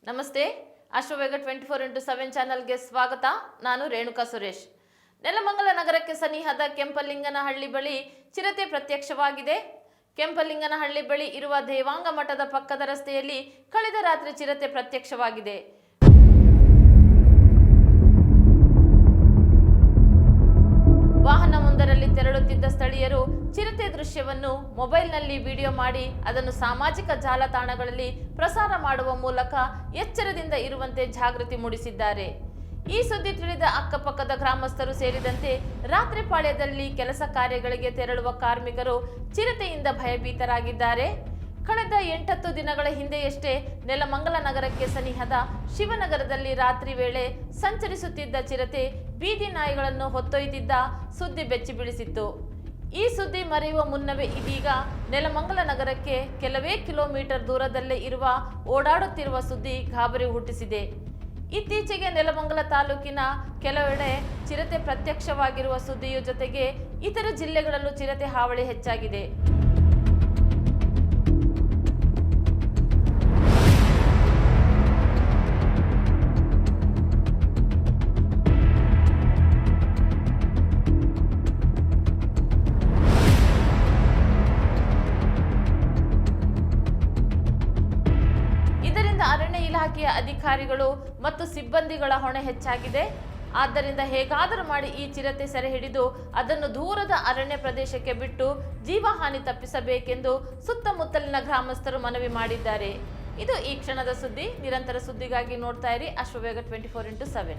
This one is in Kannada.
ನಮಸ್ತೆ. ಅಶ್ವವೇಗ 24x7 ಚಾನೆಲ್ಗೆ ಸ್ವಾಗತ. ನಾನು ರೇಣುಕಾ ಸುರೇಶ್. ನೆಲಮಂಗಲ ನಗರಕ್ಕೆ ಸನಿಹದ ಕೆಂಪಲಿಂಗನಹಳ್ಳಿ ಬಳಿ ಚಿರತೆ ಪ್ರತ್ಯಕ್ಷವಾಗಿದೆ. ಕೆಂಪಲಿಂಗನಹಳ್ಳಿ ಬಳಿ ಇರುವ ದೇವಾಂಗ ಮಠದ ಪಕ್ಕದ ರಸ್ತೆಯಲ್ಲಿ ಕಳೆದ ರಾತ್ರಿ ಚಿರತೆ ಪ್ರತ್ಯಕ್ಷವಾಗಿದೆ. ವಾಹನವೊಂದರಲ್ಲಿ ತೆರಳುತ್ತಿದ್ದ ಸ್ಥಳೀಯರು ಚಿರತೆ ದೃಶ್ಯವನ್ನು ಮೊಬೈಲ್ನಲ್ಲಿ ವಿಡಿಯೋ ಮಾಡಿ ಅದನ್ನು ಸಾಮಾಜಿಕ ಜಾಲತಾಣಗಳಲ್ಲಿ ಪ್ರಸಾರ ಮಾಡುವ ಮೂಲಕ ಎಚ್ಚರದಿಂದ ಇರುವಂತೆ ಜಾಗೃತಿ ಮೂಡಿಸಿದ್ದಾರೆ. ಈ ಸುದ್ದಿ ತಿಳಿದ ಅಕ್ಕಪಕ್ಕದ ಗ್ರಾಮಸ್ಥರು ಸೇರಿದಂತೆ ರಾತ್ರಿ ಪಾಳ್ಯದಲ್ಲಿ ಕೆಲಸ ಕಾರ್ಯಗಳಿಗೆ ತೆರಳುವ ಕಾರ್ಮಿಕರು ಚಿರತೆಯಿಂದ ಭಯಭೀತರಾಗಿದ್ದಾರೆ. ಕಳೆದ 8 ದಿನಗಳ ಹಿಂದೆಯಷ್ಟೇ ನೆಲಮಂಗಲ ನಗರಕ್ಕೆ ಸನಿಹದ ಶಿವನಗರದಲ್ಲಿ ರಾತ್ರಿ ವೇಳೆ ಸಂಚರಿಸುತ್ತಿದ್ದ ಚಿರತೆ ಬೀದಿ ನಾಯಿಗಳನ್ನು ಹೊತ್ತೊಯ್ದಿದ್ದ ಸುದ್ದಿ ಬೆಚ್ಚಿ ಬೀಳಿಸಿತ್ತು. ಈ ಸುದ್ದಿ ಮರೆಯುವ ಮುನ್ನವೇ ಇದೀಗ ನೆಲಮಂಗಲ ನಗರಕ್ಕೆ ಕೆಲವೇ ಕಿಲೋಮೀಟರ್ ದೂರದಲ್ಲೇ ಇರುವ ಓಡಾಡುತ್ತಿರುವ ಸುದ್ದಿ ಗಾಬರಿ ಹುಟ್ಟಿಸಿದೆ. ಇತ್ತೀಚೆಗೆ ನೆಲಮಂಗಲ ತಾಲೂಕಿನ ಕೆಲವೆಡೆ ಚಿರತೆ ಪ್ರತ್ಯಕ್ಷವಾಗಿರುವ ಸುದ್ದಿಯ ಜೊತೆಗೆ ಇತರ ಜಿಲ್ಲೆಗಳಲ್ಲೂ ಚಿರತೆ ಹಾವಳಿ ಹೆಚ್ಚಾಗಿದೆ. ಇದರಿಂದ ಅರಣ್ಯ ಇಲಾಖೆಯ ಅಧಿಕಾರಿಗಳು ಮತ್ತು ಸಿಬ್ಬಂದಿಗಳ ಹೊಣೆ ಹೆಚ್ಚಾಗಿದೆ. ಆದ್ದರಿಂದ ಹೇಗಾದರೂ ಮಾಡಿ ಈ ಚಿರತೆ ಸೆರೆ ಹಿಡಿದು ಅದನ್ನು ದೂರದ ಅರಣ್ಯ ಪ್ರದೇಶಕ್ಕೆ ಬಿಟ್ಟು ಜೀವಹಾನಿ ತಪ್ಪಿಸಬೇಕೆಂದು ಸುತ್ತಮುತ್ತಲಿನ ಗ್ರಾಮಸ್ಥರು ಮನವಿ ಮಾಡಿದ್ದಾರೆ. ಇದು ಈ ಕ್ಷಣದ ಸುದ್ದಿ. ನಿರಂತರ ಸುದ್ದಿಗಾಗಿ ನೋಡ್ತಾ ಇರಿ ಅಶ್ವವೇಗ 24x7.